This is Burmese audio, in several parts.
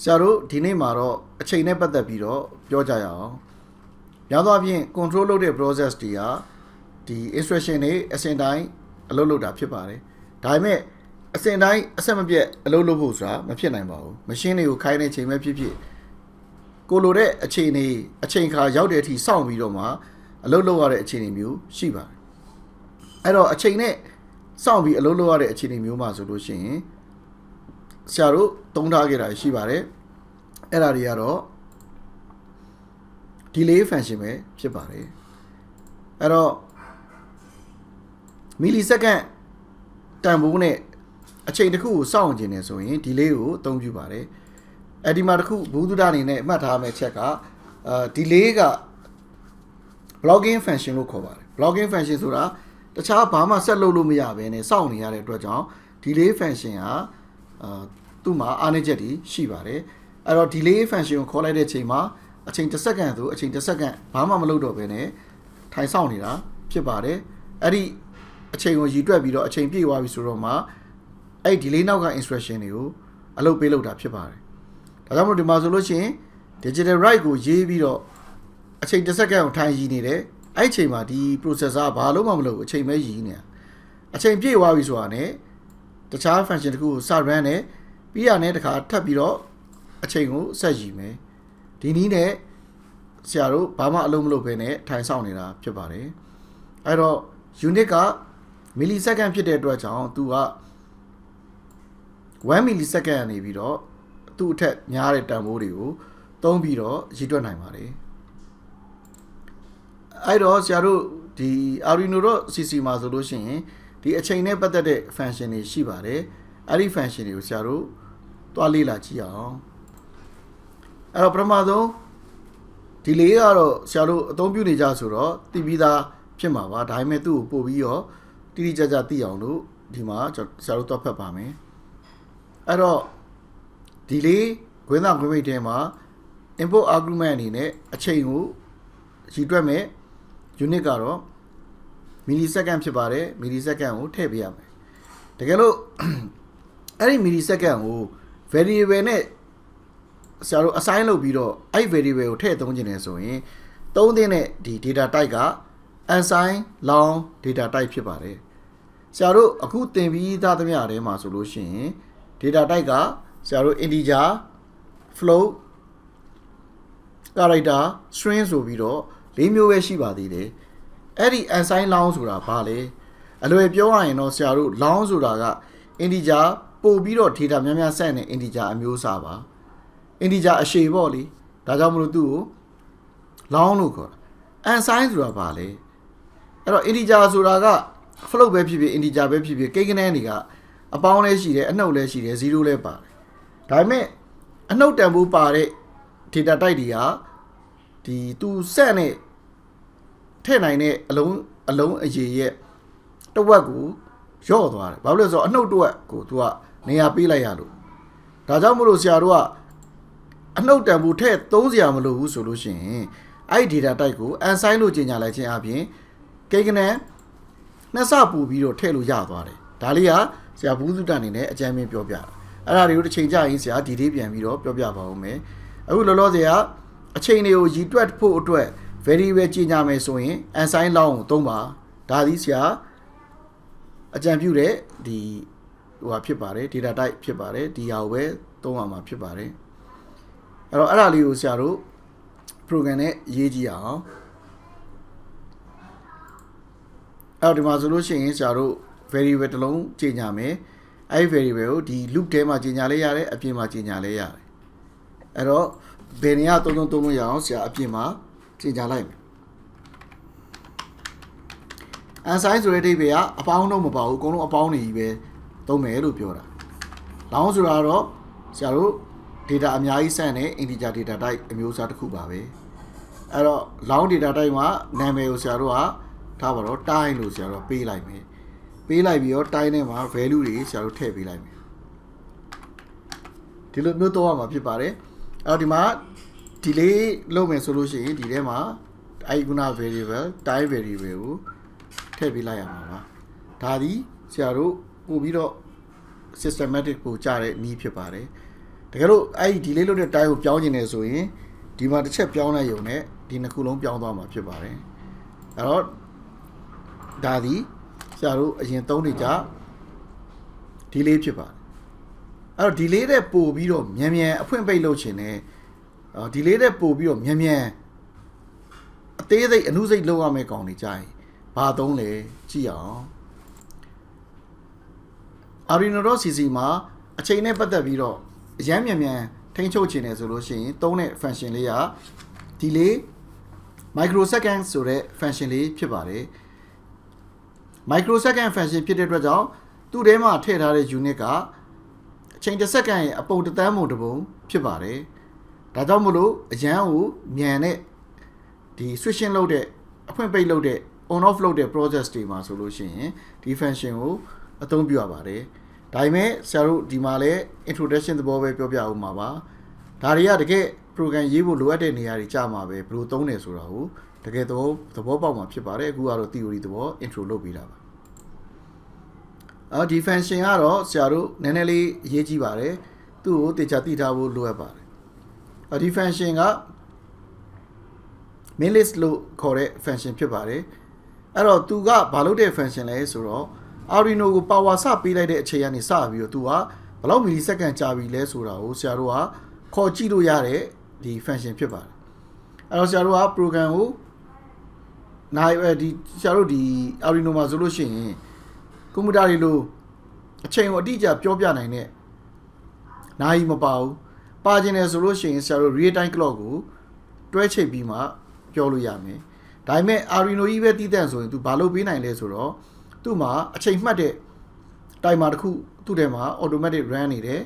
ဆရာတို့ဒီနေ့မှာတော့အချိန်နဲ့ပတ်သက်ပြီးတော့ပြောကြရအောင်များသောအားဖြင့် control လုပ်တဲ့ process တွေကဒီ instruction တွေအစဉ်တိုင်းအလုပ်လုပ်တာဖြစ်ပါတယ်ဒါပေမဲ့အစဉ်တိုင်းအဆက်မပြတ်အလုပ်လုပ်ဖို့ဆိုတာမဖြစ်နိုင်ပါဘူး machine တွေကိုခိုင်းတဲ့ချိန်ပဲဖြစ်ဖြစ်ကိုလိုတဲ့အချိန်ခါရောက်တဲ့အထိစောင့်ပြီးတော့မှအလုပ်လုပ်ရတဲ့အခြေအနေမျိုးရှိပါတယ်အဲ့တော့အချိန်နဲ့စောင့်ပြီးအလုပ်လုပ်ရတဲ့အခြေအနေမျိုးမှာဆိုလို့ရှိရင်ဆရာတို့သုံးထားခဲ့တာရှိပါတယ်အဲ့ဒါတွေကတော့ delay function ပဲဖြစ်ပါတယ်အဲ့တော့ millisecond တန်ဖိုးနဲ့အချိန်တစ်ခုကိုစောင့်ကြည့်နေဆိုရင် delay ကိုအသုံးပြုပါတယ်အဲ့ဒီမှာတစ်ခုဘူးတုဒအနေနဲ့အမှတ်ထားမယ့်ချက်က delay က blocking function လို့ခေါ်ပါတယ် blocking function ဆိုတာတခြားဘာမှဆက်လုပ်လို့မရဘဲနဲ့စောင့်နေရတဲ့အတွက်ကြောင့် delay function ဟာသူ့မှာအားနည်းချက်တွေရှိပါတယ်အဲ့တော့ delay function ကိုခေါ်လိုက်တဲ့ချိန်မှာအချိန်1စက္ကန့်ဆိုအချိန်1စက္ကန့်ဘာမှမလုပ်တော့ဘဲနဲ့ထိုင်စောင့်နေတာဖြစ်ပါတယ်အဲ့ဒီအချိန်ကိုရည်တွက်ပြီးတော့အချိန်ပြည့်သွားပြီဆိုတော့မှအဲ့ delay နောက်က instruction တွေကိုအလုပ်ပေးလုပ်တာဖြစ်ပါတယ်ဒါကြောင့်မို့ဒီမှာဆိုလို့ရှိရင် digital write ကိုရေးပြီးတော့အချိန်1စက္ကန့်ကိုထိုင်ရည်နေတယ်အဲ့အချိန်မှာဒီ processor ဘာလို့မှမလုပ်ဘူးအချိန်ပဲရည်နေတာအချိန်ပြည့်သွားပြီဆိုတာ ਨੇ တခြား function တခုကိုစ run နဲ့ပြီးရတဲ့တခါထပ်ပြီးတော့အချိန်ကိုဆက်ရည်မယ်ဒီနည်းနဲ့ဆရာတို့ဘာမှအလုပ်မလုပ်ဘဲနဲ့ထိုင်ဆောင်နေတာဖြစ်ပါတယ်အဲ့တော့ unit က millisecond ဖြစ်တဲ့အတွက်ကြောင့်သူက1 millisecond ကနေပြီးတော့သူ့အထက်များတဲ့တန်ဖိုးတွေကိုသုံးပြီးတော့ရည်တွက်နိုင်ပါတယ်အဲ့တော့ဆရာတို့ဒီ Arduino CC မှာဆိုလို့ရှိရင်ဒီအချိန်နဲ့ပတ်သက်တဲ့ function တွေရှိပါတယ်အဲ့ဒီ function တွေကိုဆရာတို့တွားလေ့လာကြည့်အောင်အဲ့တော့ပထမဆုံးဒီလေးကတော့ဆရာတို့အသုံးပြုနေကြဆိုတော့သိပြီးသားဖြစ်မှာပါဒါပေမဲ့သူ့ကိုပို့ပြီးတော့တိတိကျကျသိအောင်လို့ဒီမှာဆရာတို့တွက်ဖတ်ပါမယ်အဲ့တော့ဒီလေးခွင်းသားခွင်းမိတ်ထဲမှာ input argument အနေနဲ့အချိန်ကိုရည်တွက်မဲ့ unit ကတော့ millisecond ဖြစ်ပါတယ် millisecond ကိုထည့်ပေးရမယ်တကယ်လို့အဲ့ဒီ millisecond ကို variable နဲ့ဆရာတို့ assign လုပ်ပြီးတော့အဲ့ variable ကိုထည့်သုံးခြင်းနေဆိုရင်သုံးတဲ့ဒီ data type က unsigned long data type ဖြစ်ပါတယ်ဆရာတို့အခုသင်ပြီးသားသမျှထဲမှာဆိုလို့ရှိရင် data type ကဆရာတို့ integer float character string ဆိုပြီးတော့၄မျိုးပဲရှိပါသေးတယ်အဲ့ဒီ unsigned long ဆိုတာဘာလဲအလွယ်ပြောရရင်တော့ဆရာတို့ long ဆိုတာက integer ပို့ပြီးတော့ data များများဆက်နေ integer အမျိုးအစားပါ integer အရှည်ပေါ့လေဒါကြောင့်မလို့သူ့ကို long လို့ခေါ်တာ unsigned ဆိုတာဘာလဲအဲ့တော့ integer ဆိုတာက float ပဲဖြစ်ဖြစ် integer ပဲဖြစ်ဖြစ်ကိန်းဂဏန်းတွေကအပေါင်းလည်းရှိတယ်အနှုတ်လည်းရှိတယ်0လည်းပါတယ်ဒါပေမဲ့အနှုတ်တန်ဖိုးပါတဲ့ data type တွေကဒီသူဆက်နဲ့ထည့်နိုင်တဲ့အလုံးအရေရဲ့တဝက်ကိုရော့သွားတယ်ဘာလို့လဲဆိုတော့အနှုတ်တဝက်ကိုသူကနေရာပေးလိုက်ရလို့ဒါကြောင့်မလို့ဆရာတို့ကအနှုတ်တန်ဖိုးထည့်သုံးစရာမလိုဘူးဆိုလို့ရှိရင်အဲ့ဒီ data type ကို unsigned လို့ကြေညာလိုက်ခြင်းအပြင်ကိန်းဂဏန်းနှစ်ဆပူပြီးတော့ထည့်လို့ရသွားတယ်ဒါလေးကဆရာဘူးစုတန်အနေနဲ့အကြမ်းမင်းပြောပြတာအဲ့ဒါတွေကိုတစ်ချိန်ကြာရင်ဆရာဒီလေးပြန်ပြီးတော့ပြောပြပါဦးမယ်အခုလောလောဆယ်ကအချိန်တွေကိုရည်တွက်ဖို့အတွက် variable ကြေညာမယ်ဆိုရင် unsigned long ကိုသုံးပါဒါသည်ဆရာအကြံပြုတဲ့ဒီဟိုဟာဖြစ်ပါတယ် data type ဖြစ်ပါတယ်ဒီဟာကိုပဲသုံးရမှာဖြစ်ပါတယ်အဲ့တော့အဲ့ဒါလေးကိုဆရာတို့ program နဲ့ရေးကြည့်အောင်အဲ့တော့ဒီမှာဆိုလို့ရှိရင်ဆရာတို့ variable တစ်လုံးကြေညာမယ်အဲ့ variable ကိုဒီ loop ထဲမှာကြေညာလဲရတယ်အပြင်မှာကြေညာလဲရတယ်အဲ့တော့ဘယ်နေရာသုံးလို့ရအောင်ဆရာအပြင်မှာကြေညာလိုက်မယ် unsigned ဆိုတဲ့အဓိပ္ပာယ်ကအပေါင်းတော့မပါဘူးအကုန်လုံးအပေါင်းနေကြီးပဲသုံးမယ်လို့ပြောတာ long ဆိုတာတော့ဆရာတို့ data အများကြီးဆက်နေ integer data type အမျိုးအစားတစ်ခုပါပဲအဲ့တော့ long data type မှာနာမည်ကိုဆရာတို့ကထားပါတော့ time လို့ဆရာတို့ပေးလိုက်မယ်ပေးလိုက်ပြီးတော့ time ထဲမှာ value တွေဆရာတို့ထည့်ပေးလိုက်မယ်ဒီလိုမျိုးတော့မှာဖြစ်ပါတယ်အဲ့တော့ဒီမှာ delay လုပ်မယ်ဆိုလို့ရှိရင်ဒီထဲမှာအဲ့ခုန variable time variable ကိုထည့်ပေးလိုက်ရမှာပါဒါသည်ဆရာတို့ပို့ပြီးတော့ systematic ကိုကြားတဲ့နည်းဖြစ်ပါတယ် တကယ်လို့အဲ့ဒီ delay လုပ်တဲ့ time ကိုပြောင်းနေတယ်ဆိုရင်ဒီမှာတစ်ချက်ပြောင်းလိုက်ရုံနဲ့ဒီနှစ်ခုလုံးပြောင်းသွားမှာဖြစ်ပါတယ်အဲ့တော့ဒါဒီဆရာတို့အရင်သုံးနေကြ delay ဖြစ်ပါတယ်အဲ့တော့ delay တဲ့ပို့ပြီးတော့မြန်အဖွင့်ပိတ်လုပ်ချင်တယ်delay တဲ့ပို့ပြီးတော့မြန်အသေးစိတ်အနုစိတ်လုပ်ရမယ့်ကောင်တွေကြာရင်ဘာသုံးလဲကြည့်အောင် Arduino.cc မှာအချိန်နဲ့ပတ်သက်ပြီးတော့အရမ်းမြန်ထိန်းချုပ်ချင်တယ်ဆိုလို့ရှိရင်သုံးတဲ့ function လေးက delay microsecond ဆိုတဲ့ function လေးဖြစ်ပါတယ် microsecond function ဖြစ်တဲ့အတွက်ကြောင့်သူ့ထဲမှာထည့်ထားတဲ့ unit ကအချိန်တစ်စက္ကန့်ရဲ့အပုံတစ်သန်းပုံတစ်ပုံဖြစ်ပါတယ်ဒါကြောင့်မလို့အရန်ကိုမြန်တဲ့ဒီ switching လုပ်တဲ့အဖွင့်ပိတ်လုပ်တဲ့ on off လုပ်တဲ့ process တွေမှာဆိုလို့ရှိရင်ဒီ function ကိုအသုံးပြုရပါတယ်ဒါပေမဲ့ဆရာတို့ဒီမှာလည်း introduction သဘောပဲပြောပြအောင်ပါဒါတွေကတကယ် program ရေးဖို့လိုအပ်တဲ့နေရာတွေကြာမှာပဲဘယ်လိုသုံးတယ်ဆိုတာကိုတကယ်သဘောပေါက်မှာဖြစ်ပါတယ်အခုကတော့ theory သဘော intro လုပ်ပေးတာပါဒီ function ကတော့ဆရာတို့နည်းနည်းလေးအရေးကြီးပါတယ်သူ့ကိုတေချာသိထားဖို့လိုအပ်ပါတယ်ဒီ function က main list လို့ခေါ်တဲ့ function ဖြစ်ပါတယ်အဲ့တော့သူကဘာလုပ်တဲ့ function လဲဆိုတော့ Arduino ကို power စပေးလိုက်တဲ့အချိန်ကနေစပြီးတော့သူကဘယ်လောက် millisecond ကြာပြီလဲဆိုတာကိုဆရာတို့ကခေါ်ကြည့်လို့ရတဲ့ဒီ function ဖြစ်ပါတယ်အဲ့တော့ဆရာတို့က program ကိုနိုင်ဒီဆရာတို့ဒီ Arduino မှာဆိုလို့ရှိရင်ကွန်ပျူတာတွေလိုအချိန်ကိုအတိအကျပြောပြနိုင်တဲ့နိုင်မပါဘူးပါခြင်းတယ်ဆိုလို့ရှိရင်ဆရာတို့ real time clock ကိုတွဲချိတ်ပြီးမှပြောလို့ရမယ်ဒါပေမဲ့ Arduino ကြီးပဲတည်တံ့ဆိုရင်သူဘာလုပ်ပေးနိုင်လဲဆိုတော့သူ့မှာအချိန်မှတ်တဲ့ timer တစ်ခုသူ့ထဲမှာ automatic run နေတယ်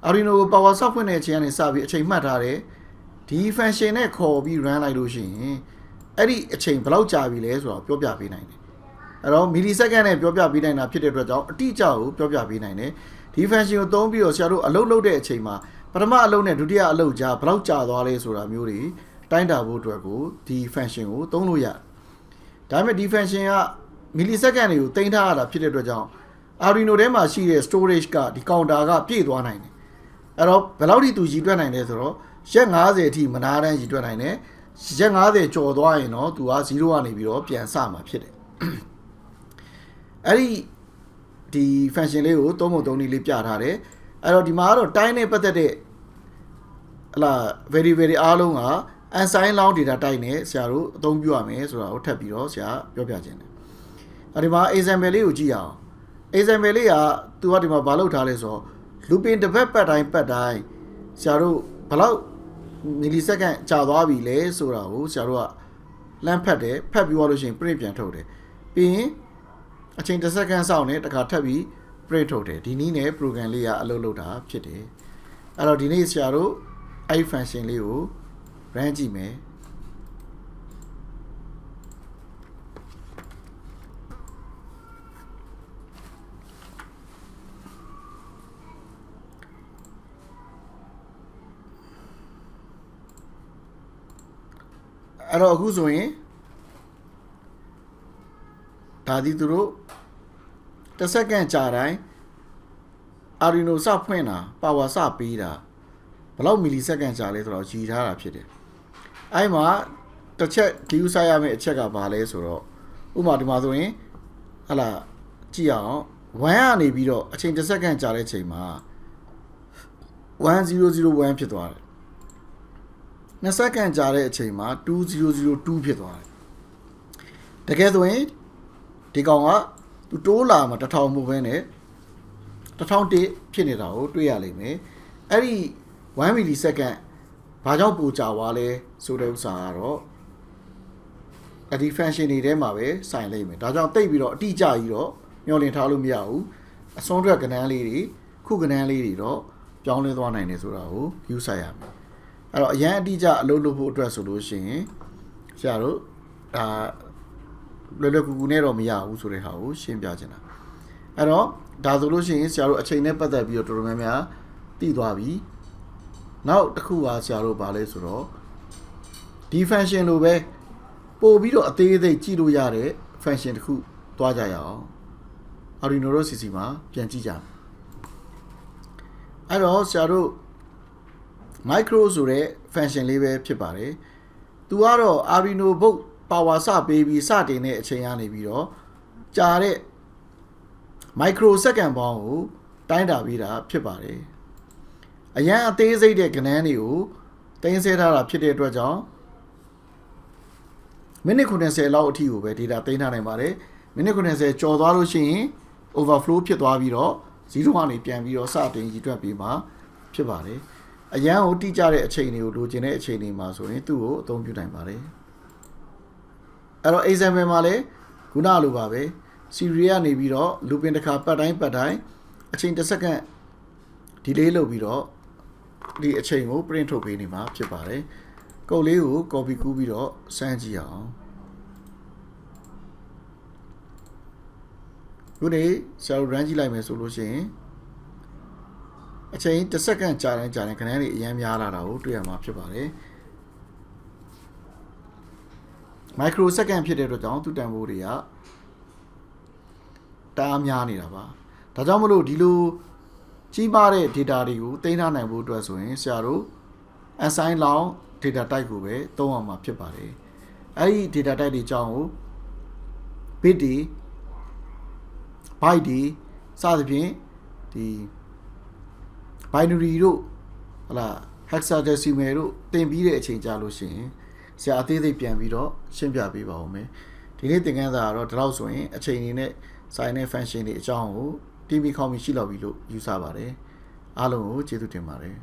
Arduino ကို power soft ဖွင့်တဲ့အချိန်ကနေစပြီးအချိန်မှတ်ထားတယ်ဒီ function နဲ့ခေါ်ပြီး run လိုက်လို့ရှိရင်အဲ့ဒီအချိန်ဘယ်လောက်ကြာပြီလဲဆိုတော့ပြောပြပေးနိုင်တယ်အဲ့တော့ millisecond နဲ့ပြောပြပေးနိုင်တာဖြစ်တဲ့အတွက်ကြောင့်အတိအကျကိုပြောပြပေးနိုင်တယ်ဒီ function ကိုသုံးပြီးတော့ဆရာတို့အလုပ်လုပ်တဲ့အချိန်မှာပထမအလုပ်နဲ့ဒုတိယအလုပ်ကြားဘယ်လောက်ကြာသွားလဲဆိုတာမျိုးတွေတိုင်းတာဖို့အတွက်ကိုဒီ function ကိုသုံးလို့ရတယ်ဒါပေမဲ့ဒီ function က millisecond တွေကိုတင်ထားရတာဖြစ်တဲ့အတွက်ကြောင့် Arduino ထဲမှာရှိတဲ့ storage ကဒီ counter ကပြည့်သွားနိုင်တယ်အဲ့တော့ဘယ်လောက်ထိသူရည်တွက်နိုင်လဲဆိုတော့ရက်50အထိမနာတမ်းရည်တွက်နိုင်တယ်ရက်50ကျော်သွားရင်တော့သူက0ကနေပြီးတော့ပြန်စမှာဖြစ်တယ်အဲ့ဒီ function လေးကိုသုံးပုံသုံးနည်းလေးပြထားတယ်အဲ့တော့ဒီမှာကတော့ time နဲ့ပတ်သက်တဲ့ဟလာ very အားလုံးက unsigned long data type နဲ့ဆရာတို့အသုံးပြုရမယ်ဆိုတာကိုထပ်ပြီးတော့ဆရာပြောပြခြင်းတယ်အဲ့ဒီမှာ example လေးကိုကြည့်အောင် example လေးကသူကဒီမှာဘာလုပ်ထားလဲဆိုတော့ looping တစ်ပတ်ပတ်တိုင်းဆရာတို့ဘယ်လောက် millisecond ကြာသွားပြီလဲဆိုတာကိုဆရာတို့ကလမ်းဖတ်တယ်ဖတ်ပြီးသွားလို့ရှိရင် print ပြန်ထုတ်တယ်ပြီးရင်အချိန်တစ်စက္ကန့်စောင့်နေတခါထပ်ပြီး print ထုတ်တယ်ဒီနည်းနဲ့ program လေးကအလုပ်လုပ်တာဖြစ်တယ်အဲ့တော့ဒီနေ့ဆရာတို့အဲ့ function လေးကို run ကြည့်မယ်အဲ့တော့အခုဆိုရင်ဒါဒီသူတို့တစ်စက္ကန့်ကြာတိုင်း Arduino စဖွင့်တာ power စပေးတာဘယ်လောက် millisecond ကြာလဲဆိုတော့ရည်ထားတာဖြစ်တယ်အဲ့မှာတစ်ချက်ဒီဥစားရမယ့်အချက်ကဘာလဲဆိုတော့ဥပမာဒီမှာဆိုရင်ဟလာကြည့်အောင်1ကနေပြီးတော့အချိန်တစ်စက္ကန့်ကြာတဲ့ချိန်မှာ1001ဖြစ်သွားတယ်2စက္ကန့်ကြာတဲ့အချိန်မှာ2002ဖြစ်သွားတယ်တကယ်ဆိုရင်ဒီကောင်ကသူတိုးလာမှာ1000မှုပဲနဲ့1001ဖြစ်နေတာကိုတွေ့ရလိမ့်မယ်အဲ့ဒီ1 millisecond ဘာကြောင့်ပိုကြာသွားလဲဆိုတဲ့ဥစ္စာကတော့အဲ့ဒီ function တွေထဲမှာပဲစိုင်လိမ့်မယ်ဒါကြောင့်တိတ်ပြီးတော့အတိအကျကြီးတော့မျှော်လင့်ထားလို့မရဘူးအစွန်းထွက်ကဏ္ဍလေးတွေခုကဏ္ဍလေးတွေတော့ပြောင်းလဲသွားနိုင်တယ်ဆိုတာကိုယူဆရမယ်အဲ့တော့အရန်အတိအကျအလုပ်လုပ်ဖို့အတွက်ဆိုလို့ရှိရင်ဆရာတို့ဒါလွယ်လွယ်ကူကူနဲ့တော့မရဘူးဆိုတဲ့ဟာကိုရှင်းပြချင်တာအဲ့တော့ဒါဆိုလို့ရှိရင်ဆရာတို့အချိန်နဲ့ပတ်သက်ပြီးတော့တော်တော်များများသိသွားပြီနောက်တစ်ခုကဆရာတို့ဗာလဲဆိုတော့ဒီ function လိုပဲပို့ပြီးတော့အသေးစိတ်ကြည့်လို့ရတဲ့ function တစ်ခုသွားကြရအောင် Arduino.cc မှာပြန်ကြည့်ကြ အဲ့တော့ဆရာတို့ micro ဆိုတဲ့ function လေးပဲဖြစ်ပါတယ်သူကတော့ Arduino ဘုတ် power စပေးပြီးစတင်တဲ့အချိန်ကနေပြီးတော့ကြာတဲ့ micro second ပေါင်းကိုတိုင်းတာပေးတာဖြစ်ပါတယ်အရန်အသေးစိတ်တဲ့ကဏ္ဍတွေကိုတင်းဆဲထားတာဖြစ်တဲ့အတွက်ကြောင့်မိနစ်90လောက်အထိကိုပဲ data သိမ်းထားနိုင်ပါတယ်မိနစ်90ကျော်သွားလို့ရှိရင် overflow ဖြစ်သွားပြီးတော့0ကနေပြန်ပြီးတော့စတင်ရည်တွက်ပြီးမှဖြစ်ပါတယ်အရန်ကိုတိကျတဲ့အချိန်တွေကိုလိုချင်တဲ့အချိန်တွေမှာဆိုရင်သူ့ကိုအသုံးပြုနိုင်ပါတယ်အဲ့တော့ example မှာလည်းခုနလိုပါပဲ series ကနေပြီးတော့ looping တစ်ခါပတ်တိုင်းအချိန်1စက္ကန့် delay လုပ်ပြီးတော့ဒီအချိန်ကို print ထုတ်ပေးနေမှာဖြစ်ပါတယ်ကုတ်လေးကို copy ကူးပြီးတော့စမ်းကြည့်အောင်ခုနေဆရာတို့ run ကြည့်လိုက်မယ်ဆိုလို့ရှိရင်အချိန်1စက္ကန့်ကြာတိုင်းခဏလေးအများများလာတာကိုတွေ့ရမှာဖြစ်ပါတယ် micro second ဖြစ်တဲ့အတွက်ကြောင့်သူ့တန်ဖိုးတွေကတအားများနေတာပါဒါကြောင့်မလို့ဒီလိုကြီးမားတဲ့ data တွေကိုသိမ်းထားနိုင်ဖို့အတွက်ဆိုရင်ဆရာတို့ assign long data type ကိုပဲသုံးအောင်မှာဖြစ်ပါတယ်အဲ့ဒီ data type တွေအကြောင်းကို bit တွေ byte တွေစသဖြင့်ဒီ binary တို့ဟလာ hexadecimal တို့သင်ပြီးတဲ့အချိန်ကြာလို့ရှိရင်ဆရာအသေးစိတ်ပြန်ပြီးတော့ရှင်းပြပေးပါဦးမယ်ဒီနေ့သင်ခန်းစာကတော့ဒီလောက်ဆိုရင်အချိန်နေနဲ့ဆိုင်တဲ့ function တွေအကြောင်းကို TV ခေါင်းပြီးရှိလောက်ပြီလို့ယူဆပါတယ်အားလုံးကိုကျေးဇူးတင်ပါတယ်